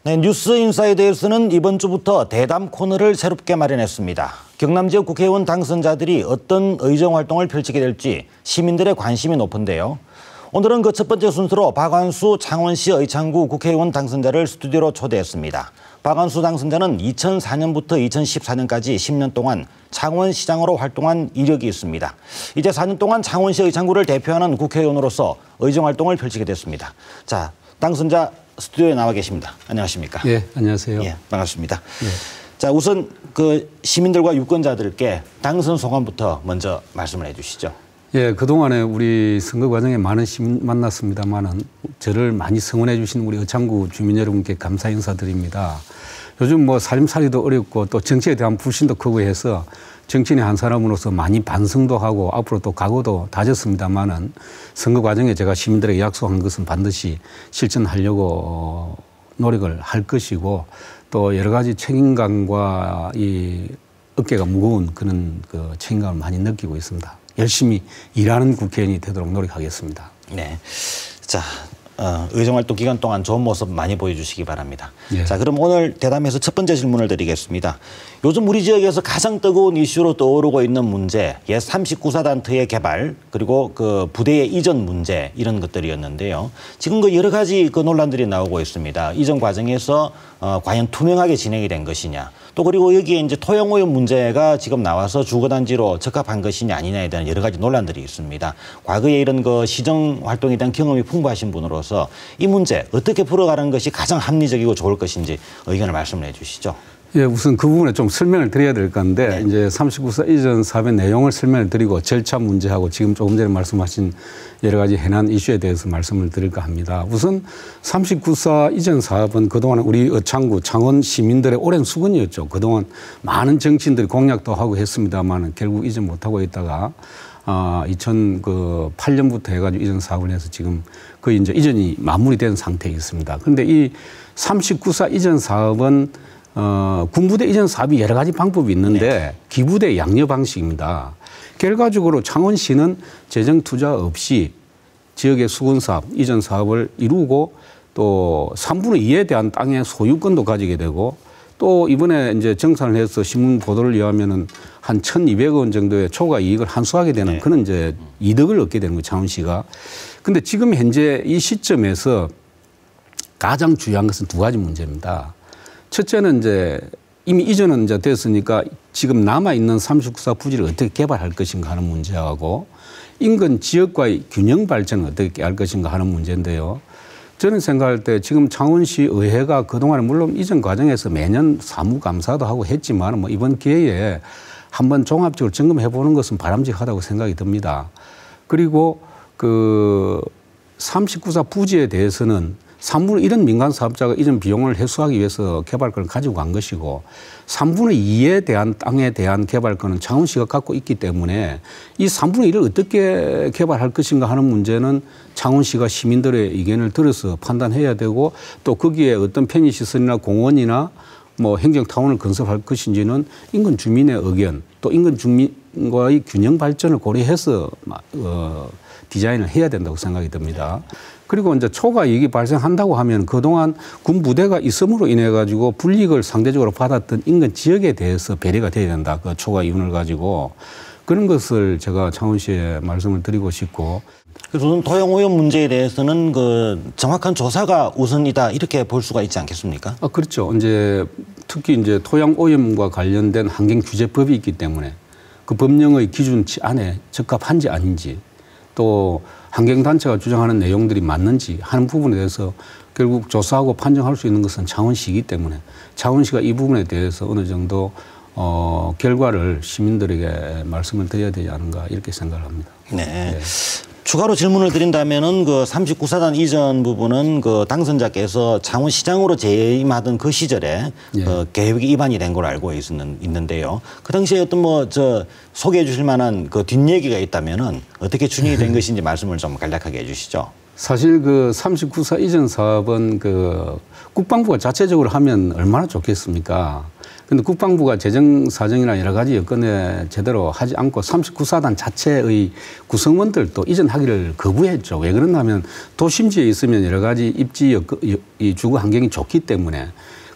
네, 뉴스 인사이드에서는 이번 주부터 대담 코너를 새롭게 마련했습니다. 경남 지역 국회의원 당선자들이 어떤 의정 활동을 펼치게 될지 시민들의 관심이 높은데요. 오늘은 그 첫 번째 순서로 박완수 창원시 의창구 국회의원 당선자를 스튜디오로 초대했습니다. 박완수 당선자는 2004년부터 2014년까지 10년 동안 창원시장으로 활동한 이력이 있습니다. 이제 4년 동안 창원시 의창구를 대표하는 국회의원으로서 의정 활동을 펼치게 됐습니다. 자, 당선자 스튜디오에 나와 계십니다. 안녕하십니까? 예, 안녕하세요. 예, 반갑습니다. 예. 자, 우선 그 시민들과 유권자들께 당선 소감부터 먼저 말씀을 해주시죠. 예, 그동안에 우리 선거 과정에 많은 시민 만났습니다만은 저를 많이 성원해 주신 우리 의창구 주민 여러분께 감사 인사드립니다. 요즘 뭐 살림살이도 어렵고 또 정치에 대한 불신도 크고 해서 정치인의 한 사람으로서 많이 반성도 하고 앞으로 또 각오도 다졌습니다만은 선거 과정에 제가 시민들에게 약속한 것은 반드시 실천하려고 노력을 할 것이고 또 여러 가지 책임감과 이 어깨가 무거운 그런 그 책임감을 많이 느끼고 있습니다. 열심히 일하는 국회의원이 되도록 노력하겠습니다. 네. 자, 의정활동 기간 동안 좋은 모습 많이 보여주시기 바랍니다. 예. 자, 그럼 오늘 대담에서 첫 번째 질문을 드리겠습니다. 요즘 우리 지역에서 가장 뜨거운 이슈로 떠오르고 있는 문제, 옛 39사단트의 개발, 그리고 그 부대의 이전 문제 이런 것들이었는데요. 지금 그 여러 가지 그 논란들이 나오고 있습니다. 이전 과정에서 과연 투명하게 진행이 된 것이냐, 또 그리고 여기에 이제 토양 오염 문제가 지금 나와서 주거단지로 적합한 것이냐 아니냐에 대한 여러 가지 논란들이 있습니다. 과거에 이런 그 시정 활동에 대한 경험이 풍부하신 분으로서 이 문제 어떻게 풀어가는 것이 가장 합리적이고 좋을 것인지 의견을 말씀을 해주시죠. 예, 우선 그 부분에 좀 설명을 드려야 될 건데, 네. 이제 39사 이전 사업의 내용을 설명을 드리고 절차 문제하고 지금 조금 전에 말씀하신 여러 가지 해난 이슈에 대해서 말씀을 드릴까 합니다. 우선 39사 이전 사업은 그동안 우리 의창구 창원 시민들의 오랜 수건이었죠. 그동안 많은 정치인들이 공약도 하고 했습니다만 결국 이전 못하고 있다가 2008년부터 해가지고 이전 사업을 해서 지금 거의 이제 이전이 마무리된 상태에 있습니다. 그런데 이 39사 이전 사업은 군부대 이전 사업이 여러 가지 방법이 있는데 네. 기부대 양녀 방식입니다. 결과적으로 창원시는 재정 투자 없이 지역의 수건 사업, 이전 사업을 이루고 또 3분의 2에 대한 땅의 소유권도 가지게 되고 또 이번에 이제 정산을 해서 신문 보도를 의하면은 한 1,200억 원 정도의 초과 이익을 환수하게 되는 네. 그런 이제 이득을 얻게 되는 거예요, 창원시가. 근데 지금 현재 이 시점에서 가장 중요한 것은 두 가지 문제입니다. 첫째는 이제 이미 이전은 이제 됐으니까 지금 남아있는 39사 부지를 어떻게 개발할 것인가 하는 문제하고 인근 지역과의 균형 발전을 어떻게 할 것인가 하는 문제인데요. 저는 생각할 때 지금 창원시 의회가 그동안 물론 이전 과정에서 매년 사무감사도 하고 했지만 뭐 이번 기회에 한번 종합적으로 점검해 보는 것은 바람직하다고 생각이 듭니다. 그리고 그 39사 부지에 대해서는 3분의 1은 민간 사업자가 이전 비용을 해소하기 위해서 개발권을 가지고 간 것이고 3분의 2에 대한 땅에 대한 개발권은 창원시가 갖고 있기 때문에 이 3분의 1을 어떻게 개발할 것인가 하는 문제는 창원시가 시민들의 의견을 들어서 판단해야 되고 또 거기에 어떤 편의시설이나 공원이나 뭐 행정타운을 건설할 것인지는 인근 주민의 의견 또 인근 주민과의 균형 발전을 고려해서 디자인을 해야 된다고 생각이 듭니다. 그리고 이제 초과 이익이 발생한다고 하면 그동안 군 부대가 있음으로 인해 가지고 불이익을 상대적으로 받았던 인근 지역에 대해서 배려가 돼야 된다. 그 초과 이윤을 가지고 그런 것을 제가 창원시에 말씀을 드리고 싶고. 그래서 저는 토양 오염 문제에 대해서는 그 정확한 조사가 우선이다 이렇게 볼 수가 있지 않겠습니까? 그렇죠. 이제 특히 이제 토양 오염과 관련된 환경 규제법이 있기 때문에 그 법령의 기준치 안에 적합한지 아닌지 또 환경단체가 주장하는 내용들이 맞는지 하는 부분에 대해서 결국 조사하고 판정할 수 있는 것은 창원시이기 때문에 창원시가 이 부분에 대해서 어느 정도 결과를 시민들에게 말씀을 드려야 되지 않은가 이렇게 생각을 합니다. 네. 네. 추가로 질문을 드린다면은 그 39사단 이전 부분은 그 당선자께서 창원시장으로 재임하던 그 시절에 예. 계획이 입안이 된 걸로 알고 있는데요. 그 당시에 어떤 뭐 소개해 주실 만한 그 뒷얘기가 있다면은 어떻게 진행이 된 것인지 말씀을 좀 간략하게 해주시죠. 사실 그 39사 이전 사업은 그 국방부가 자체적으로 하면 얼마나 좋겠습니까? 근데 국방부가 재정 사정이나 여러 가지 여건에 제대로 하지 않고 39사단 자체의 구성원들도 이전하기를 거부했죠. 왜 그러냐면 도심지에 있으면 여러 가지 입지 이 주거 환경이 좋기 때문에.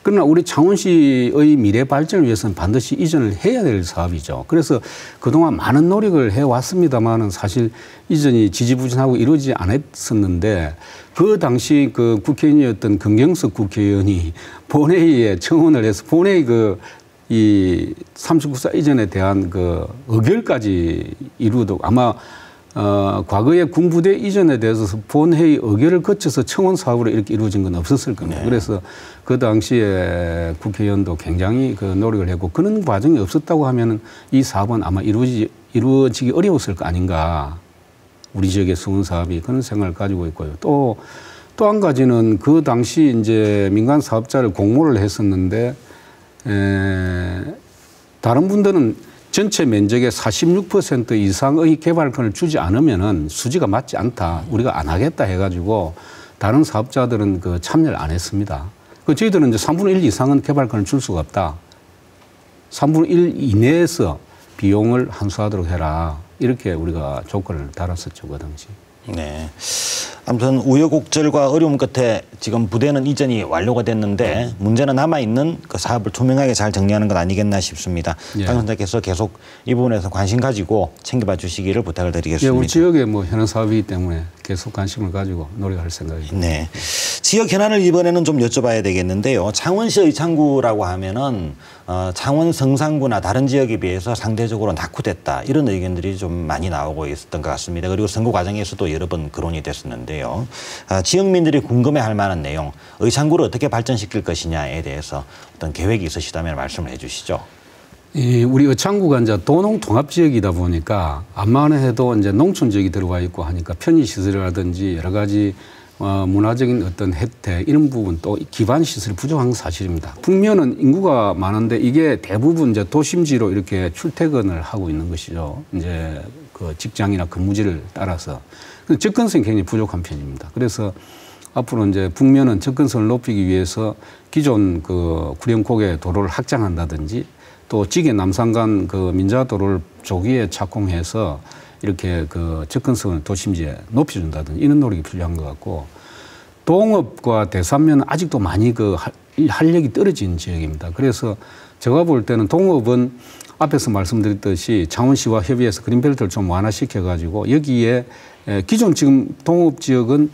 그러나 우리 창원시의 미래 발전을 위해서는 반드시 이전을 해야 될 사업이죠. 그래서 그동안 많은 노력을 해왔습니다만은 사실 이전이 지지부진하고 이루어지지 않았었는데 그 당시 그 국회의원이었던 금경석 국회의원이 본회의에 청원을 해서 본회의 이 39사 이전에 대한 그 의결까지 이루도록 아마 과거에 군부대 이전에 대해서 본회의 의결을 거쳐서 청원 사업으로 이렇게 이루어진 건 없었을 겁니다. 네. 그래서 그 당시에 국회의원도 굉장히 그 노력을 했고 그런 과정이 없었다고 하면은 이 사업은 아마 이루어지기 어려웠을 거 아닌가. 우리 지역의 수원 사업이 그런 생각을 가지고 있고요. 또 한 가지는 그 당시 이제 민간 사업자를 공모를 했었는데 다른 분들은 전체 면적의 46% 이상의 개발권을 주지 않으면은 수지가 맞지 않다. 우리가 안 하겠다 해가지고 다른 사업자들은 그 참여를 안 했습니다. 저희들은 이제 3분의 1 이상은 개발권을 줄 수가 없다. 3분의 1 이내에서 비용을 환수하도록 해라. 이렇게 우리가 조건을 달았었죠, 그 당시. 네. 아무튼 우여곡절과 어려움 끝에 지금 부대는 이전이 완료가 됐는데 문제는 남아있는 그 사업을 투명하게 잘 정리하는 건 아니겠나 싶습니다. 예. 당선자께서 계속 이 부분에서 관심 가지고 챙겨봐 주시기를 부탁을 드리겠습니다. 예, 우리 지역에 뭐 현안 사업이기 때문에 계속 관심을 가지고 노력할 생각입니다. 네. 지역 현안을 이번에는 좀 여쭤봐야 되겠는데요. 창원시 의창구라고 하면은 창원 성산구나 다른 지역에 비해서 상대적으로 낙후됐다. 이런 의견들이 좀 많이 나오고 있었던 것 같습니다. 그리고 선거 과정에서도 여러 번 거론이 됐었는데요. 지역민들이 궁금해할 만한 내용, 의창구를 어떻게 발전시킬 것이냐에 대해서 어떤 계획이 있으시다면 말씀을 해 주시죠. 우리 의창구가 이제 도농 통합 지역이다 보니까 암만 해도 이제 농촌 지역이 들어와 있고 하니까 편의시설이라든지 여러 가지 문화적인 어떤 혜택 이런 부분 또 기반 시설이 부족한 건 사실입니다. 북면은 인구가 많은데 이게 대부분 이제 도심지로 이렇게 출퇴근을 하고 있는 것이죠. 이제 그 직장이나 근무지를 따라서 접근성이 굉장히 부족한 편입니다. 그래서 앞으로 이제 북면은 접근성을 높이기 위해서 기존 그 구령고개 도로를 확장한다든지 또 지계 남산간 그 민자도로를 조기에 착공해서 이렇게 그 접근성을 도심지에 높여준다든지 이런 노력이 필요한 것 같고 동업과 대산면은 아직도 많이 그 활력이 떨어진 지역입니다. 그래서 제가 볼 때는 동업은 앞에서 말씀드렸듯이 창원시와 협의해서 그린벨트를 좀 완화시켜 가지고 여기에 기존 지금 동업 지역은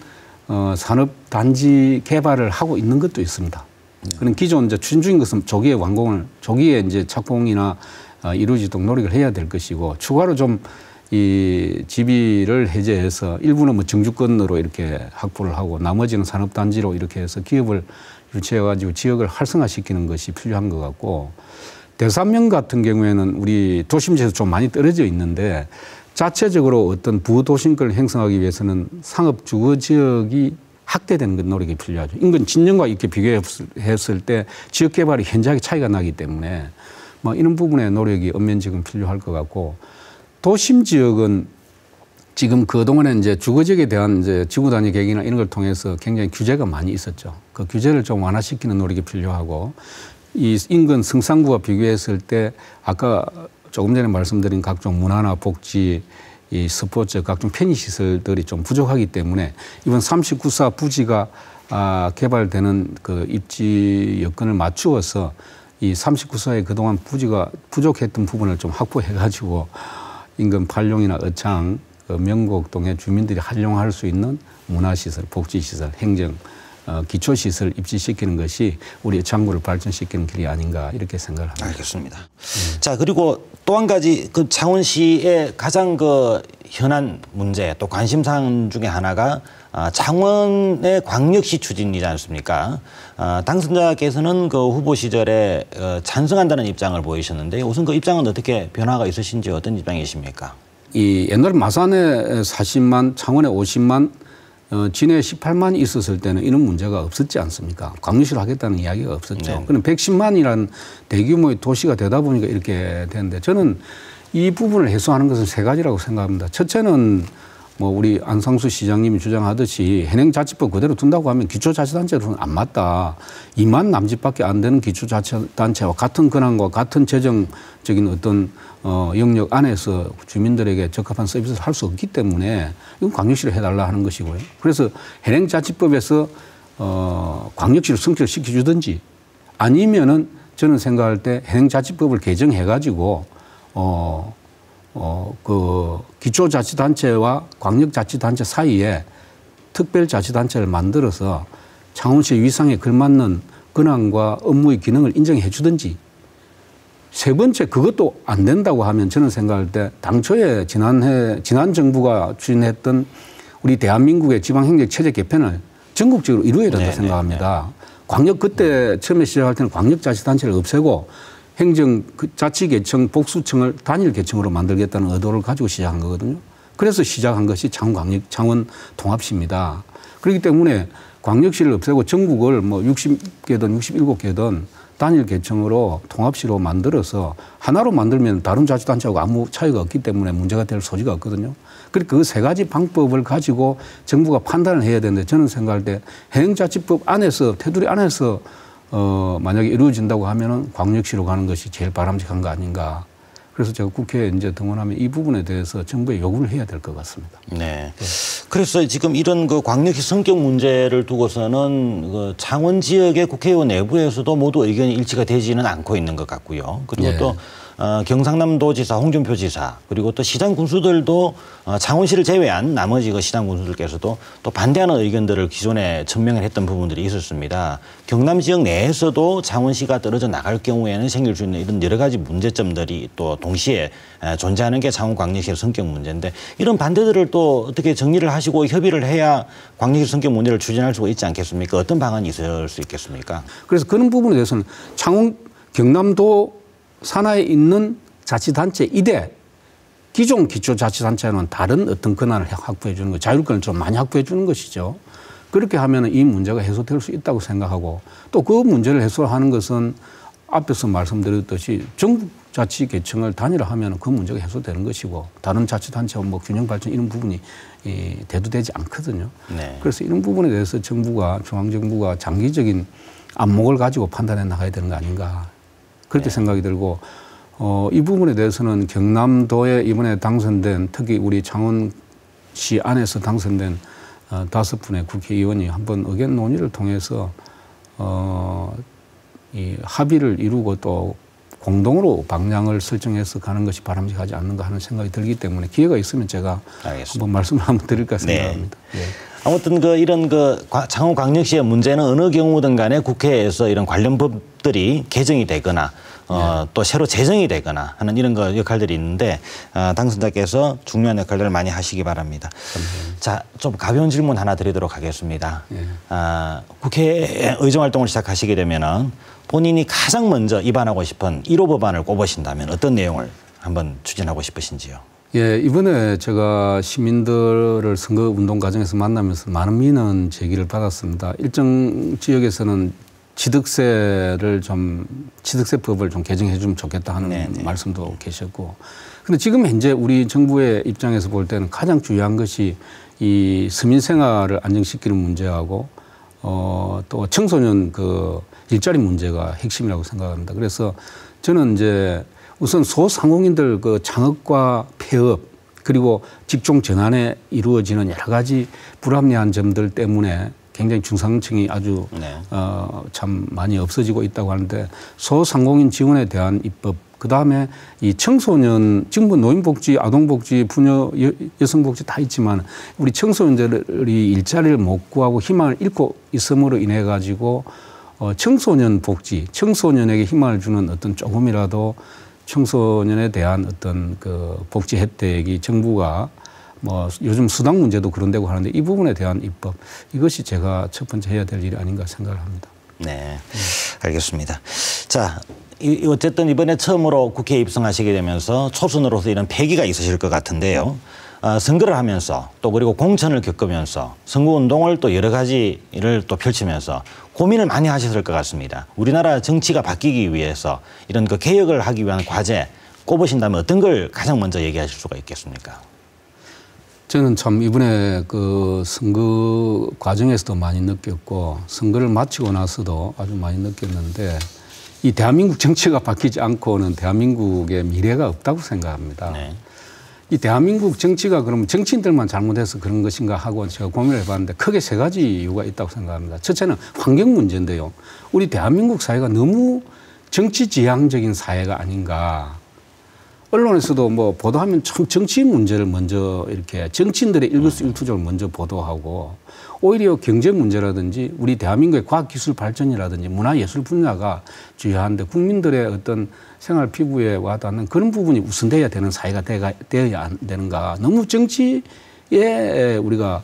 산업단지 개발을 하고 있는 것도 있습니다. 그런 기존 이제 추진 중인 것은 조기에 완공을, 조기에 이제 착공이나 이루어지도록 노력을 해야 될 것이고 추가로 좀 이 지비를 해제해서 일부는 뭐 정주권으로 이렇게 확보를 하고 나머지는 산업단지로 이렇게 해서 기업을 유치해가지고 지역을 활성화시키는 것이 필요한 것 같고 대산면 같은 경우에는 우리 도심지에서 좀 많이 떨어져 있는데 자체적으로 어떤 부도심권을 형성하기 위해서는 상업 주거 지역이 확대되는 노력이 필요하죠. 인근 진영과 이렇게 비교했을 때 지역 개발이 현저하게 차이가 나기 때문에 뭐 이런 부분의 노력이 엄연지금 필요할 것 같고 도심 지역은 지금 그동안에 이제 주거 지역에 대한 이제 지구 단위 계획이나 이런 걸 통해서 굉장히 규제가 많이 있었죠. 그 규제를 좀 완화시키는 노력이 필요하고 이 인근 성산구와 비교했을 때 아까 조금 전에 말씀드린 각종 문화나 복지 이 스포츠 각종 편의시설들이 좀 부족하기 때문에 이번 39사 부지가 개발되는 그 입지 여건을 맞추어서 이 39사의 그동안 부지가 부족했던 부분을 좀 확보해 가지고 인근 팔룡이나 의창, 명곡동의 주민들이 활용할 수 있는 문화시설, 복지시설, 행정, 기초시설 입지시키는 것이 우리 의창구를 발전시키는 길이 아닌가 이렇게 생각을 합니다. 알겠습니다. 자, 그리고 또 한 가지 그 창원시의 가장 그 현안 문제 또 관심사항 중에 하나가 창원의 광역시 추진이지 않습니까? 당선자께서는 그 후보 시절에 찬성한다는 입장을 보이셨는데 우선 그 입장은 어떻게 변화가 있으신지 어떤 입장이십니까? 이 옛날 마산에 40만, 창원에 50만, 진해에 18만이 있었을 때는 이런 문제가 없었지 않습니까? 광역시로 하겠다는 이야기가 없었죠. 네. 그럼 110만이라는 대규모의 도시가 되다 보니까 이렇게 되는데 저는 이 부분을 해소하는 것은 세 가지라고 생각합니다. 첫째는 뭐 우리 안상수 시장님이 주장하듯이 현행자치법 그대로 둔다고 하면 기초자치단체로는 안 맞다. 2만 남짓밖에 안 되는 기초자치단체와 같은 권한과 같은 재정적인 어떤 영역 안에서 주민들에게 적합한 서비스를 할 수 없기 때문에 이건 광역시로 해달라 하는 것이고요. 그래서 현행자치법에서 광역시로 승격시켜주든지 아니면은 저는 생각할 때 현행자치법을 개정해가지고 그 기초자치단체와 광역자치단체 사이에 특별자치단체를 만들어서 창원시 위상에 걸맞는 권한과 업무의 기능을 인정해 주든지 세 번째 그것도 안 된다고 하면 저는 생각할 때 당초에 지난 정부가 추진했던 우리 대한민국의 지방행정체제 개편을 전국적으로 이루어야 된다 생각합니다. 광역 그때 처음에 시작할 때는 광역자치단체를 없애고 행정자치계청 복수청을 단일계청으로 만들겠다는 의도를 가지고 시작한 거거든요. 그래서 시작한 것이 창원 통합시입니다. 그렇기 때문에 광역시를 없애고 전국을 뭐 60개든 67개든 단일계청으로 통합시로 만들어서 하나로 만들면 다른 자치단체하고 아무 차이가 없기 때문에 문제가 될 소지가 없거든요. 그러니까 그 세 가지 방법을 가지고 정부가 판단을 해야 되는데 저는 생각할 때 행정자치법 안에서 테두리 안에서 만약에 이루어진다고 하면은 광역시로 가는 것이 제일 바람직한 거 아닌가. 그래서 제가 국회에 이제 등원하면 이 부분에 대해서 정부에 요구를 해야 될 것 같습니다. 네. 그래서 지금 이런 그 광역시 성격 문제를 두고서는 그 창원 지역의 국회의원 내부에서도 모두 의견이 일치가 되지는 않고 있는 것 같고요. 그리고 또 경상남도지사, 홍준표 지사, 그리고 또 시장 군수들도 창원시를 제외한 나머지 그 시장 군수들께서도 또 반대하는 의견들을 기존에 천명을 했던 부분들이 있었습니다. 경남 지역 내에서도 창원시가 떨어져 나갈 경우에는 생길 수 있는 이런 여러 가지 문제점들이 또 동시에 존재하는 게 창원광역시의 성격 문제인데 이런 반대들을 또 어떻게 정리를 하시고 협의를 해야 광역시 성격 문제를 추진할 수가 있지 않겠습니까? 어떤 방안이 있을 수 있겠습니까? 그래서 그런 부분에 대해서는 창원, 경남도 산하에 있는 자치단체 이대 기존 기초자치단체는 다른 어떤 권한을 확보해 주는 것, 자율권을 좀 많이 확보해 주는 것이죠. 그렇게 하면 이 문제가 해소될 수 있다고 생각하고 또 그 문제를 해소하는 것은 앞에서 말씀드렸듯이 전국자치계청을 단일화하면 그 문제가 해소되는 것이고 다른 자치단체와 뭐 균형 발전 이런 부분이 대두되지 않거든요. 네. 그래서 이런 부분에 대해서 중앙정부가 장기적인 안목을 가지고 판단해 나가야 되는 거 아닌가. 그렇게 생각이 들고 이 부분에 대해서는 경남도에 이번에 당선된 특히 우리 창원시 안에서 당선된 5분의 국회의원이 한번 의견 논의를 통해서 이 합의를 이루고 또 공동으로 방향을 설정해서 가는 것이 바람직하지 않는가 하는 생각이 들기 때문에 기회가 있으면 제가 한번 말씀을 한번 드릴까 생각합니다. 네. 아무튼 이런 창원광역시의 문제는 어느 경우든 간에 국회에서 이런 관련 법들이 개정이 되거나 또 새로 제정이 되거나 하는 이런 역할들이 있는데 당선자께서 중요한 역할들을 많이 하시기 바랍니다. 감사합니다. 자, 좀 가벼운 질문 하나 드리도록 하겠습니다. 국회 의정활동을 시작하시게 되면은 본인이 가장 먼저 입안하고 싶은 1호 법안을 꼽으신다면 어떤 내용을 한번 추진하고 싶으신지요? 예, 이번에 제가 시민들을 선거운동 과정에서 만나면서 많은 민원 제기를 받았습니다. 일정 지역에서는 취득세법을 좀 개정해 주면 좋겠다 하는 말씀도 계셨고. 근데 지금 현재 우리 정부의 입장에서 볼 때는 가장 중요한 것이 이 서민 생활을 안정시키는 문제하고 또 청소년 그 일자리 문제가 핵심이라고 생각합니다. 그래서 저는 이제 우선 소상공인들 그 창업과 폐업 그리고 직종 전환에 이루어지는 여러 가지 불합리한 점들 때문에 굉장히 중산층이 아주 참 많이 없어지고 있다고 하는데 소상공인 지원에 대한 입법, 그다음에 이 청소년, 지금 노인복지, 아동복지, 부녀, 여성복지 다 있지만 우리 청소년들이 일자리를 못 구하고 희망을 잃고 있음으로 인해 가지고 청소년 복지, 청소년에게 희망을 주는 어떤 조금이라도 청소년에 대한 어떤 그 복지 혜택이 정부가 뭐 요즘 수당 문제도 그런 데고 하는데 이 부분에 대한 입법, 이것이 제가 첫 번째 해야 될 일이 아닌가 생각을 합니다. 네, 알겠습니다. 자, 어쨌든 이번에 처음으로 국회에 입성하시게 되면서 초선으로서 이런 패기가 있으실 것 같은데요. 선거를 하면서 또 그리고 공천을 겪으면서 선거운동을 또 여러 가지를 또 펼치면서 고민을 많이 하셨을 것 같습니다. 우리나라 정치가 바뀌기 위해서 이런 그 개혁을 하기 위한 과제 꼽으신다면 어떤 걸 가장 먼저 얘기하실 수가 있겠습니까? 저는 참 이번에 그 선거 과정에서도 많이 느꼈고 선거를 마치고 나서도 아주 많이 느꼈는데 이 대한민국 정치가 바뀌지 않고는 대한민국의 미래가 없다고 생각합니다. 네. 이 대한민국 정치가 그러면 정치인들만 잘못해서 그런 것인가 하고 제가 고민을 해봤는데 크게 세 가지 이유가 있다고 생각합니다. 첫째는 환경 문제인데요. 우리 대한민국 사회가 너무 정치지향적인 사회가 아닌가. 언론에서도 뭐 보도하면 참 정치 문제를 먼저 이렇게 정치인들의 일거수일투족을 먼저 보도하고 오히려 경제 문제라든지 우리 대한민국의 과학기술 발전이라든지 문화예술 분야가 주요한데 국민들의 어떤 생활 피부에 와닿는 그런 부분이 우선돼야 되는 사회가 되어야 안 되는가. 너무 정치에 우리가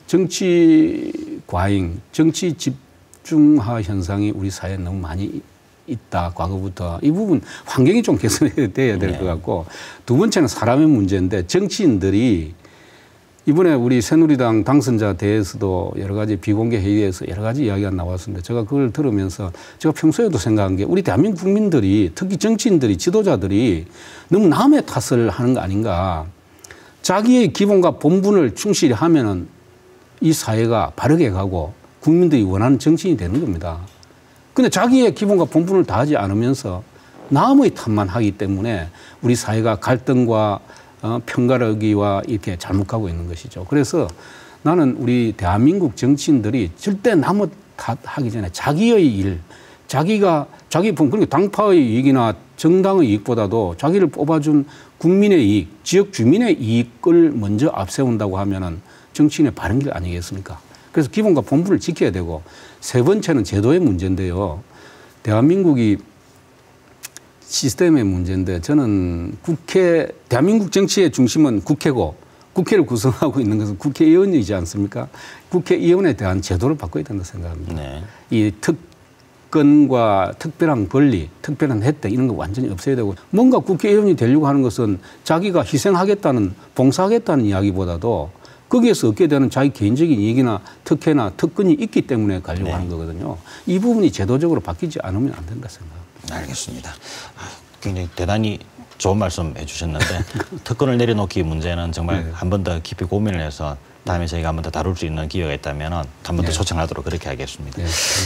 정치 과잉, 정치 집중화 현상이 우리 사회에 너무 많이 있다. 과거부터. 이 부분 환경이 좀 개선돼야 될 것 같고 두 번째는 사람의 문제인데 정치인들이 이번에 우리 새누리당 당선자 대회에서도 여러 가지 비공개 회의에서 여러 가지 이야기가 나왔었는데 제가 그걸 들으면서 제가 평소에도 생각한 게 우리 대한민국 국민들이 특히 정치인들이 지도자들이 너무 남의 탓을 하는 거 아닌가. 자기의 기본과 본분을 충실히 하면은 이 사회가 바르게 가고 국민들이 원하는 정치인이 되는 겁니다. 근데 자기의 기본과 본분을 다하지 않으면서 남의 탓만 하기 때문에 우리 사회가 갈등과 편가르기와 이렇게 잘못 가고 있는 것이죠. 그래서 나는 우리 대한민국 정치인들이 절대 남의 탓하기 전에 자기의 일, 자기 분, 그리고 당파의 이익이나 정당의 이익보다도 자기를 뽑아준 국민의 이익, 지역 주민의 이익을 먼저 앞세운다고 하면은 정치인의 바른 길 아니겠습니까? 그래서 기본과 본분을 지켜야 되고 세 번째는 제도의 문제인데요. 대한민국이 시스템의 문제인데 저는 대한민국 정치의 중심은 국회고 국회를 구성하고 있는 것은 국회의원이지 않습니까? 국회의원에 대한 제도를 바꿔야 된다고 생각합니다. 네. 이 특권과 특별한 권리, 특별한 혜택 이런 거 완전히 없애야 되고 뭔가 국회의원이 되려고 하는 것은 자기가 희생하겠다는 봉사하겠다는 이야기보다도 거기에서 얻게 되는 자기 개인적인 이익이나 특혜나 특권이 있기 때문에 가려고 하는 거거든요. 이 부분이 제도적으로 바뀌지 않으면 안 된다 생각합니다. 알겠습니다. 굉장히 대단히 좋은 말씀 해주셨는데 특권을 내려놓기 문제는 정말 한 번 더 깊이 고민을 해서 다음에 저희가 한 번 더 다룰 수 있는 기회가 있다면 한 번 더 초청하도록 그렇게 하겠습니다.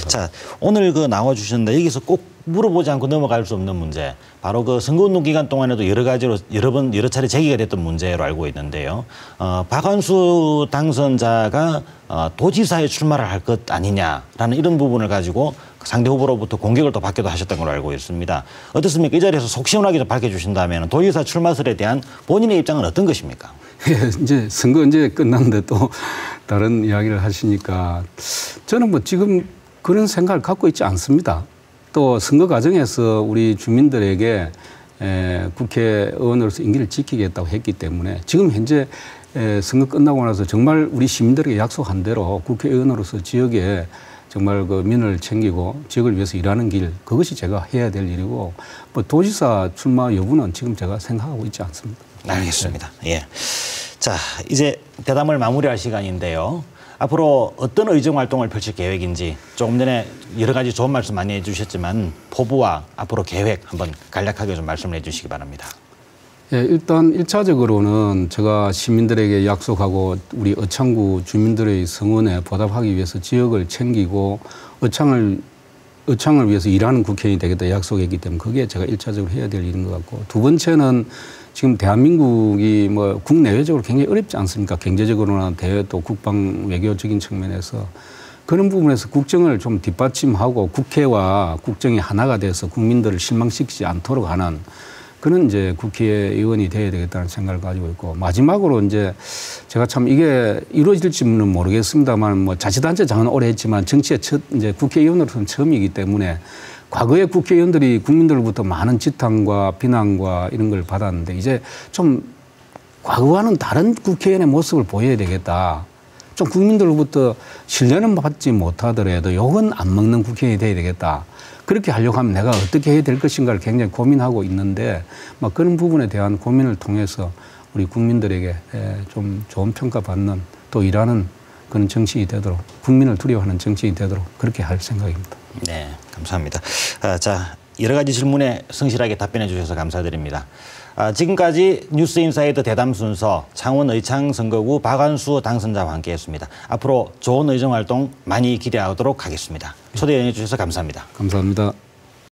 자, 오늘 그 나와주셨는데 여기서 꼭 물어보지 않고 넘어갈 수 없는 문제, 바로 그 선거운동 기간 동안에도 여러 가지로 여러 차례 제기가 됐던 문제로 알고 있는데요. 박완수 당선자가 도지사에 출마를 할 것 아니냐라는 이런 부분을 가지고 상대 후보로부터 공격을 또 받기도 하셨던 걸로 알고 있습니다. 어떻습니까? 이 자리에서 속 시원하게 좀 밝혀주신다면 도지사 출마설에 대한 본인의 입장은 어떤 것입니까? 예, 이제 선거 이제 끝났는데 또 다른 이야기를 하시니까 저는 뭐 지금 그런 생각을 갖고 있지 않습니다. 또 선거 과정에서 우리 주민들에게 국회의원으로서 임기를 지키겠다고 했기 때문에 지금 현재 선거 끝나고 나서 정말 우리 시민들에게 약속한 대로 국회의원으로서 지역에 정말 그 민을 챙기고 지역을 위해서 일하는 길, 그것이 제가 해야 될 일이고 뭐 도지사 출마 여부는 지금 제가 생각하고 있지 않습니다. 알겠습니다. 네. 예. 자, 이제 대담을 마무리할 시간인데요. 앞으로 어떤 의정 활동을 펼칠 계획인지 조금 전에 여러 가지 좋은 말씀 많이 해주셨지만 포부와 앞으로 계획 한번 간략하게 좀 말씀을 해주시기 바랍니다. 예, 일단 1차적으로는 제가 시민들에게 약속하고 우리 어창구 주민들의 성원에 보답하기 위해서 지역을 챙기고 어창을 위해서 일하는 국회의원이 되겠다 약속했기 때문에 그게 제가 1차적으로 해야 될 일인 것 같고 두 번째는 지금 대한민국이 뭐 국내외적으로 굉장히 어렵지 않습니까? 경제적으로나 대외 또 국방 외교적인 측면에서 그런 부분에서 국정을 좀 뒷받침하고 국회와 국정이 하나가 돼서 국민들을 실망시키지 않도록 하는 그런 이제 국회의원이 돼야 되겠다는 생각을 가지고 있고 마지막으로 이제 제가 참 이게 이루어질지는 모르겠습니다만 뭐 자치단체 장은 오래 했지만 정치에 첫 이제 국회의원으로서는 처음이기 때문에 과거에 국회의원들이 국민들로부터 많은 지탄과 비난과 이런 걸 받았는데 이제 좀 과거와는 다른 국회의원의 모습을 보여야 되겠다. 좀 국민들로부터 신뢰는 받지 못하더라도 욕은 안 먹는 국회의원이 돼야 되겠다. 그렇게 하려고 하면 내가 어떻게 해야 될 것인가를 굉장히 고민하고 있는데 막 그런 부분에 대한 고민을 통해서 우리 국민들에게 좀 좋은 평가받는 또 일하는 그런 정치인이 되도록 국민을 두려워하는 정치인이 되도록 그렇게 할 생각입니다. 네, 감사합니다. 자, 여러 가지 질문에 성실하게 답변해 주셔서 감사드립니다. 지금까지 뉴스인사이드 대담 순서 창원 의창 선거구 박완수 당선자와 함께했습니다. 앞으로 좋은 의정 활동 많이 기대하도록 하겠습니다. 초대해 주셔서 감사합니다. 감사합니다.